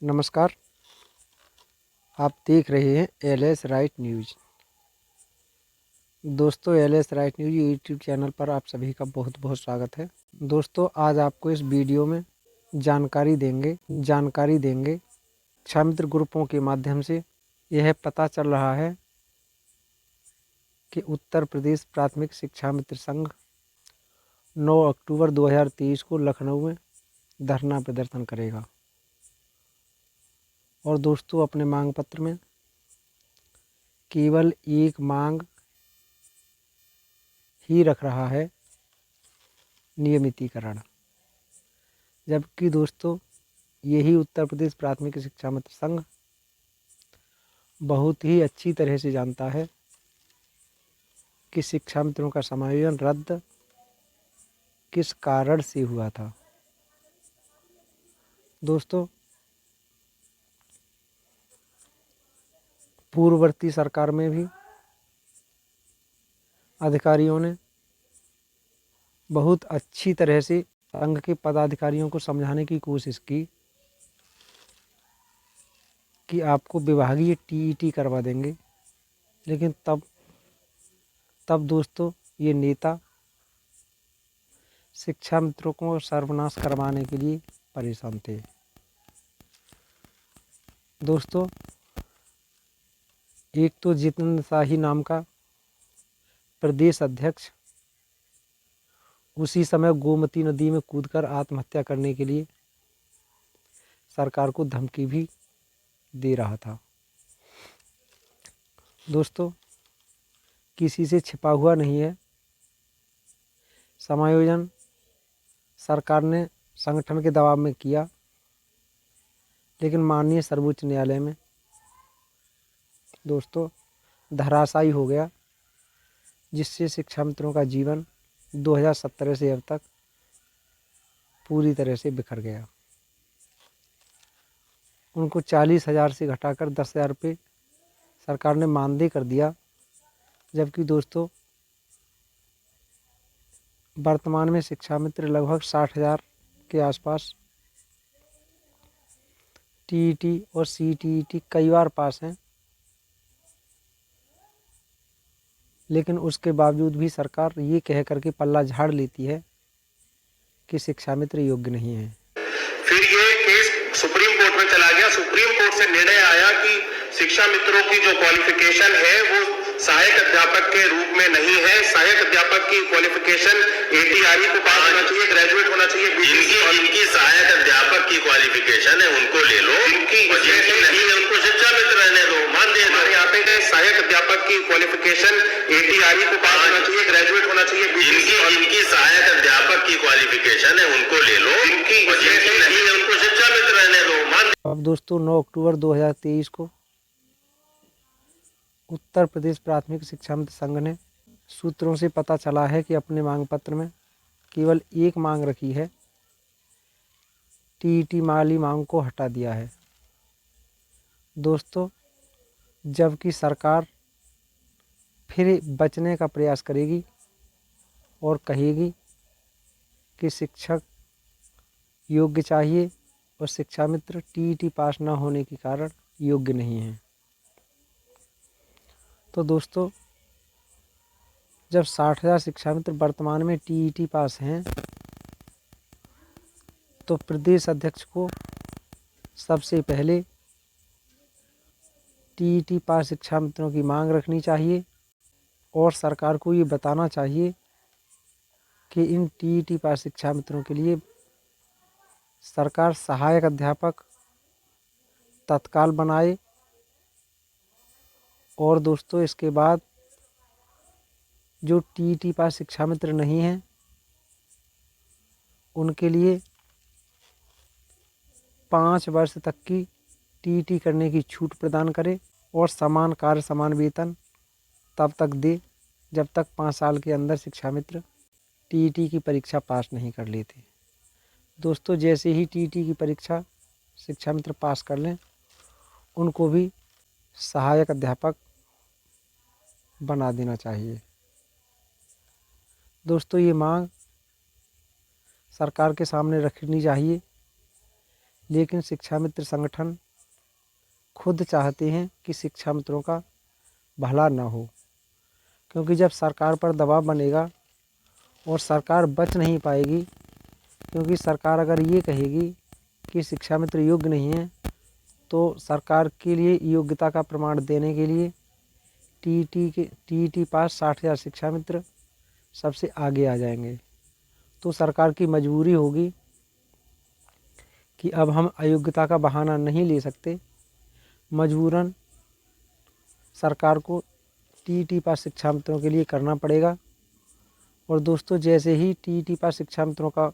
नमस्कार। आप देख रहे हैं एलएस राइट न्यूज़। दोस्तों, LS right news YouTube channel पर आप सभी का बहुत बहुत स्वागत है। दोस्तों, आज आपको इस वीडियो में जानकारी देंगे शिक्षा मित्र ग्रुपों के माध्यम से यह पता चल रहा है कि उत्तर प्रदेश प्राथमिक शिक्षा मित्र संघ 9 अक्टूबर 2023 को लखनऊ में धरना प्रदर्शन करेगा। और दोस्तों, अपने मांग पत्र में केवल एक मांग ही रख रहा है, नियमितीकरण। जबकि दोस्तों, यही उत्तर प्रदेश प्राथमिक शिक्षा मित्र संघ बहुत ही अच्छी तरह से जानता है कि शिक्षा मित्रों का समायोजन रद्द किस कारण से हुआ था। दोस्तों, पूर्ववर्ती सरकार में भी अधिकारियों ने बहुत अच्छी तरह से संघ के पदाधिकारियों को समझाने की कोशिश की कि आपको विभागीय टीईटी करवा देंगे, लेकिन तब दोस्तों ये नेता शिक्षा मित्रों को सर्वनाश करवाने के लिए परेशान थे। दोस्तों, एक तो जितेंद्र शाही नाम का प्रदेश अध्यक्ष उसी समय गोमती नदी में कूदकर आत्महत्या करने के लिए सरकार को धमकी भी दे रहा था। दोस्तों, किसी से छिपा हुआ नहीं है। समायोजन सरकार ने संगठन के दबाव में किया, लेकिन माननीय सर्वोच्च न्यायालय में दोस्तों धराशायी हो गया, जिससे शिक्षा मित्रों का जीवन 2017 से अब तक पूरी तरह से बिखर गया। उनको 40,000 से घटाकर 10,000 रुपये सरकार ने मानदेय कर दिया। जबकि दोस्तों, वर्तमान में शिक्षा मित्र लगभग 60,000 के आसपास टीईटी और सीटीईटी कई बार पास हैं, लेकिन उसके बावजूद भी सरकार ये कह करके पल्ला झाड़ लेती है कि शिक्षा मित्र योग्य नहीं है। फिर ये केस सुप्रीम कोर्ट में चला गया। सुप्रीम कोर्ट से निर्णय आया कि शिक्षा मित्रों की जो क्वालिफिकेशन है वो सहायक अध्यापक के रूप में नहीं है। सहायक अध्यापक की क्वालिफिकेशन एटीआरई को पास होना चाहिए, ग्रेजुएट होना चाहिए। जिनकी सहायक अध्यापक की क्वालिफिकेशन है उनको ले लो, जिनकी नहीं है उनको शिक्षा मित्र रहने दो, मान दे। हमारे यहाँ पे सहायक अध्यापक की क्वालिफिकेशन एटीआरई को पास होना चाहिए, ग्रेजुएट होना चाहिए। जिनकी सहायक अध्यापक की क्वालिफिकेशन है उनको ले लो, जिनकी नहीं है उनको शिक्षा मित्र रहने दो, मान। अब दोस्तों 9 अक्टूबर 2023 को उत्तर प्रदेश प्राथमिक शिक्षा मित्र संघ ने सूत्रों से पता चला है कि अपने मांग पत्र में केवल एक मांग रखी है, टीईटी वाली मांग को हटा दिया है। दोस्तों, जबकि सरकार फिर बचने का प्रयास करेगी और कहेगी कि शिक्षक योग्य चाहिए और शिक्षा मित्र टीईटी पास न होने के कारण योग्य नहीं है। तो दोस्तों, जब 60,000 शिक्षा मित्र वर्तमान में टीईटी पास हैं, तो प्रदेश अध्यक्ष को सबसे पहले टीईटी पास शिक्षा मित्रों की मांग रखनी चाहिए और सरकार को ये बताना चाहिए कि इन टीईटी पास शिक्षा मित्रों के लिए सरकार सहायक अध्यापक तत्काल बनाए। और दोस्तों, इसके बाद जो टीईटी पास शिक्षा मित्र नहीं हैं उनके लिए 5 वर्ष तक की टीईटी करने की छूट प्रदान करे और समान कार्य समान वेतन तब तक दे जब तक 5 साल के अंदर शिक्षा मित्र टीईटी की परीक्षा पास नहीं कर लेते। दोस्तों, जैसे ही टीईटी की परीक्षा शिक्षा मित्र पास कर लें, उनको भी सहायक अध्यापक बना देना चाहिए। दोस्तों, ये मांग सरकार के सामने रखनी चाहिए, लेकिन शिक्षा मित्र संगठन खुद चाहते हैं कि शिक्षा मित्रों का भला न हो, क्योंकि जब सरकार पर दबाव बनेगा और सरकार बच नहीं पाएगी, क्योंकि सरकार अगर ये कहेगी कि शिक्षा मित्र योग्य नहीं है तो सरकार के लिए योग्यता का प्रमाण देने के लिए टीईटी पास 60,000 शिक्षा मित्र सबसे आगे आ जाएंगे। तो सरकार की मजबूरी होगी कि अब हम अयोग्यता का बहाना नहीं ले सकते, मजबूरन सरकार को टीईटी पास शिक्षा मित्रों के लिए करना पड़ेगा। और दोस्तों, जैसे ही टीईटी पास शिक्षा मित्रों का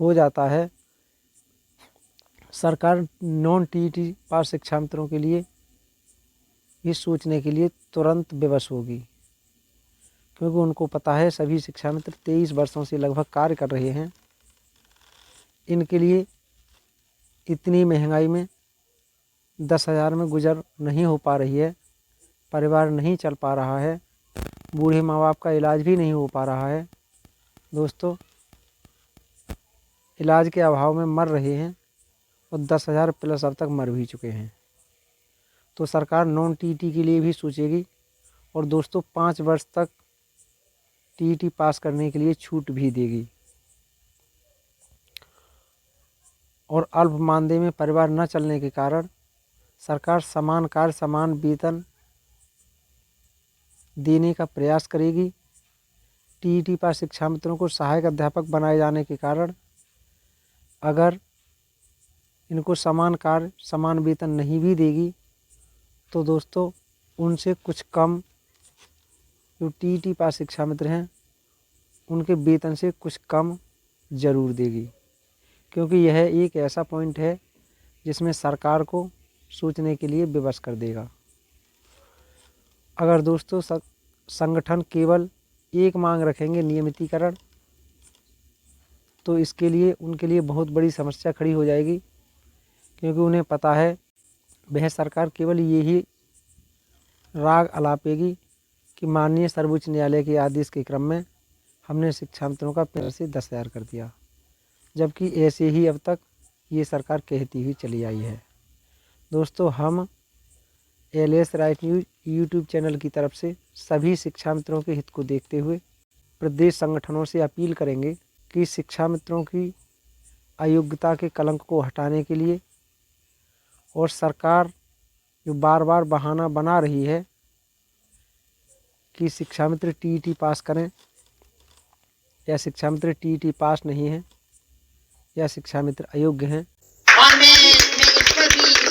हो जाता है, सरकार नॉन टीईटी पास शिक्षा मित्रों के लिए ये सोचने के लिए तुरंत विवश होगी, क्योंकि उनको पता है सभी शिक्षा मित्र 23 वर्षों से लगभग कार्य कर रहे हैं। इनके लिए इतनी महंगाई में 10,000 में गुजर नहीं हो पा रही है, परिवार नहीं चल पा रहा है, बूढ़े माँ बाप का इलाज भी नहीं हो पा रहा है। दोस्तों, इलाज के अभाव में मर रहे हैं और 10,000 प्लस अब तक मर भी चुके हैं। तो सरकार नॉन टीईटी के लिए भी सोचेगी और दोस्तों 5 वर्ष तक टीईटी पास करने के लिए छूट भी देगी। और अल्प मानदेय में परिवार न चलने के कारण सरकार समान कार्य समान वेतन देने का प्रयास करेगी। टीईटी पास शिक्षा मित्रों को सहायक अध्यापक बनाए जाने के कारण अगर इनको समान कार्य समान वेतन नहीं भी देगी तो दोस्तों उनसे कुछ कम जो टीईटी पास शिक्षा मित्र हैं उनके वेतन से कुछ कम ज़रूर देगी, क्योंकि यह एक ऐसा पॉइंट है जिसमें सरकार को सोचने के लिए विवश कर देगा। अगर दोस्तों संगठन केवल एक मांग रखेंगे नियमितीकरण, तो इसके लिए उनके लिए बहुत बड़ी समस्या खड़ी हो जाएगी, क्योंकि उन्हें पता है वह सरकार केवल यही राग अलापेगी कि माननीय सर्वोच्च न्यायालय के आदेश के क्रम में हमने शिक्षा मित्रों का पेंशन से 10,000 कर दिया, जबकि ऐसे ही अब तक ये सरकार कहती हुई चली आई है। दोस्तों, हम LS right news YouTube channel की तरफ से सभी शिक्षा मित्रों के हित को देखते हुए प्रदेश संगठनों से अपील करेंगे कि शिक्षा मित्रों की अयोग्यता के कलंक को हटाने के लिए और सरकार जो बार बार बहाना बना रही है कि शिक्षा मित्र टीईटी पास करें या शिक्षा मित्र टीईटी पास नहीं है या शिक्षा मित्र अयोग्य हैं, और मैं इस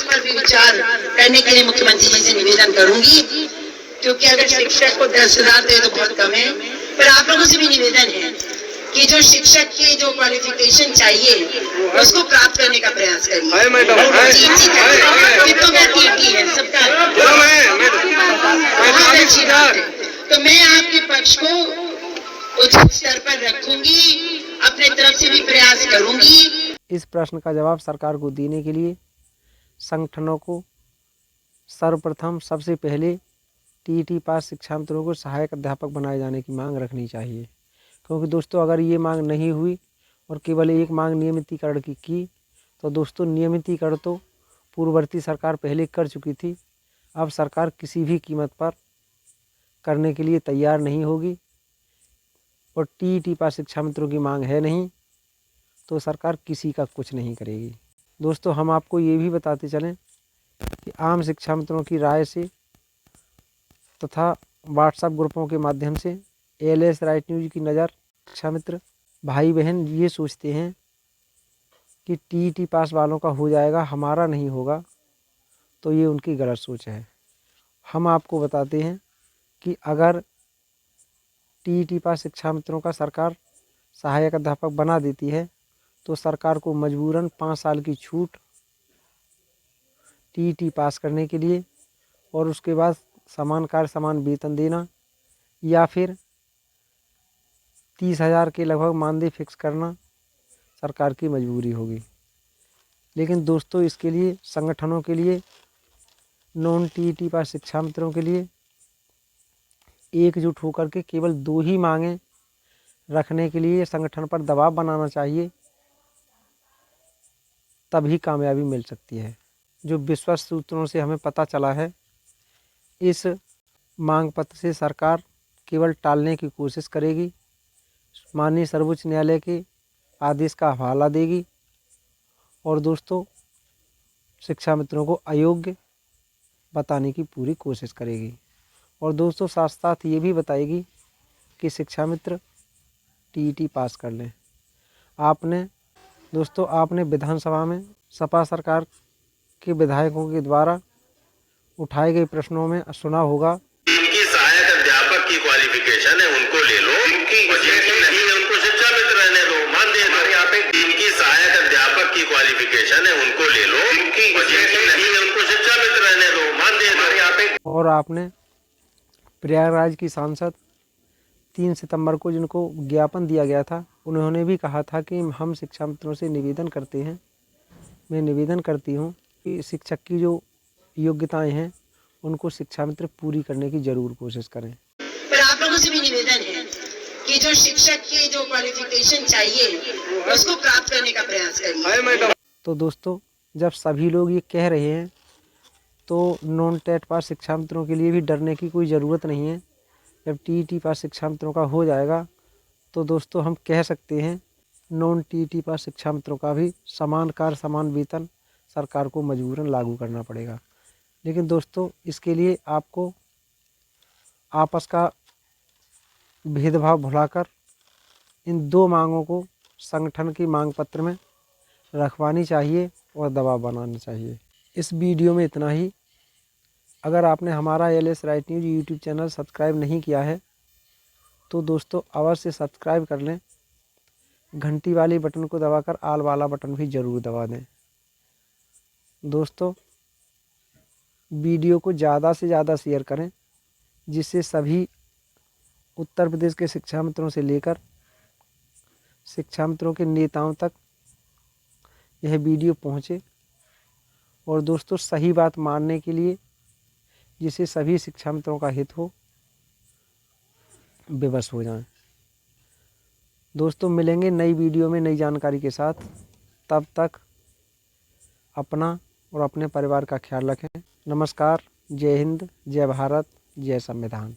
पर भी विचार करने के लिए मुख्यमंत्री जी से निवेदन करूंगी, क्योंकि अगर शिक्षक को 10,000 दे तो बहुत कम है, पर आप लोगों से भी निवेदन है कि जो शिक्षक की जो क्वालिफिकेशन चाहिए उसको प्राप्त करने का प्रयास करिए। सबका अच्छी बात है, तो मैं आपके पक्ष को उचित स्तर पर रखूंगी, अपने तरफ से भी प्रयास करूंगी। इस प्रश्न का जवाब सरकार को देने के लिए संगठनों को सर्वप्रथम सबसे पहले टीईटी पास शिक्षा मित्रों को सहायक अध्यापक बनाए जाने की मांग रखनी चाहिए, क्योंकि दोस्तों अगर ये मांग नहीं हुई और केवल एक मांग नियमितीकरण की तो दोस्तों नियमितीकरण तो पूर्ववर्ती सरकार पहले कर चुकी थी। अब सरकार किसी भी कीमत पर करने के लिए तैयार नहीं होगी और टीईटी पास शिक्षा मित्रों की मांग है नहीं तो सरकार किसी का कुछ नहीं करेगी। दोस्तों, हम आपको ये भी बताते चलें कि आम शिक्षा मित्रों की राय से तथा व्हाट्सएप ग्रुपों के माध्यम से एलएस राइट न्यूज़ की नज़र शिक्षा मित्र भाई बहन ये सोचते हैं कि टीईटी पास वालों का हो जाएगा, हमारा नहीं होगा, तो ये उनकी गलत सोच है। हम आपको बताते हैं कि अगर टीईटी पास शिक्षा मित्रों का सरकार सहायक अध्यापक बना देती है तो सरकार को मजबूरन 5 साल की छूट टीईटी पास करने के लिए और उसके बाद समान कार्य समान वेतन देना या फिर 30,000 के लगभग मानदेय फिक्स करना सरकार की मजबूरी होगी। लेकिन दोस्तों, इसके लिए संगठनों के लिए नॉन टीईटी पास शिक्षा मित्रों के लिए एकजुट होकर के केवल 2 ही मांगें रखने के लिए संगठन पर दबाव बनाना चाहिए तभी कामयाबी मिल सकती है। जो विश्वस्त सूत्रों से हमें पता चला है, इस मांग पत्र से सरकार केवल टालने की कोशिश करेगी, माननीय सर्वोच्च न्यायालय के आदेश का हवाला देगी और दोस्तों शिक्षा मित्रों को अयोग्य बताने की पूरी कोशिश करेगी। और दोस्तों साथ साथ ये भी बताएगी कि शिक्षा मित्र टीईटी पास कर लें। आपने विधानसभा में सपा सरकार के विधायकों के द्वारा उठाए गए प्रश्नों में सुना होगा, जिनकी सहायक अध्यापक की क्वालिफिकेशन है उनको ले लो, और जिनकी नहीं है उनको शिक्षा मित्र रहने दो, मान दे दो। यहाँ पे जिनकी सहायक अध्यापक की क्वालिफिकेशन है उनको ले लो, और जिनकी नहीं है उनको शिक्षा मित्र रहने दो, मान दे दो। यहाँ पे और आपने प्रयागराज की सांसद 3 सितंबर को जिनको ज्ञापन दिया गया था, उन्होंने भी कहा था कि हम शिक्षा मित्रों से निवेदन करते हैं, मैं निवेदन करती हूँ कि शिक्षक की जो योग्यताएं हैं उनको शिक्षा मित्र पूरी करने की ज़रूर कोशिश करें। पर आप लोगों से भी निवेदन है कि जो शिक्षक की जो क्वालिफिकेशन चाहिए उसको प्राप्त करने का प्रयास करिए। तो दोस्तों जब सभी लोग ये कह रहे हैं तो नॉन टेट पास शिक्षा मित्रों के लिए भी डरने की कोई ज़रूरत नहीं है। जब टीईटी पास शिक्षा मित्रों का हो जाएगा तो दोस्तों हम कह सकते हैं नॉन टीईटी पास शिक्षा मित्रों का भी समान कार्य समान वेतन सरकार को मजबूरन लागू करना पड़ेगा। लेकिन दोस्तों इसके लिए आपको आपस का भेदभाव भुलाकर इन 2 मांगों को संगठन की मांग पत्र में रखवानी चाहिए और दबाव बनाना चाहिए। इस वीडियो में इतना ही। अगर आपने हमारा LS right news YouTube channel subscribe नहीं किया है तो दोस्तों अवश्य सब्सक्राइब कर लें, घंटी वाली बटन को दबाकर आल वाला बटन भी ज़रूर दबा दें। दोस्तों वीडियो को ज़्यादा से ज़्यादा शेयर करें जिससे सभी उत्तर प्रदेश के शिक्षा मित्रों से लेकर शिक्षा मित्रों के नेताओं तक यह वीडियो पहुँचे और दोस्तों सही बात मानने के लिए जिससे सभी शिक्षा मित्रों का हित हो, विवश हो जाएं। दोस्तों मिलेंगे नई वीडियो में नई जानकारी के साथ। तब तक अपना और अपने परिवार का ख्याल रखें। नमस्कार, जय हिंद, जय भारत, जय संविधान।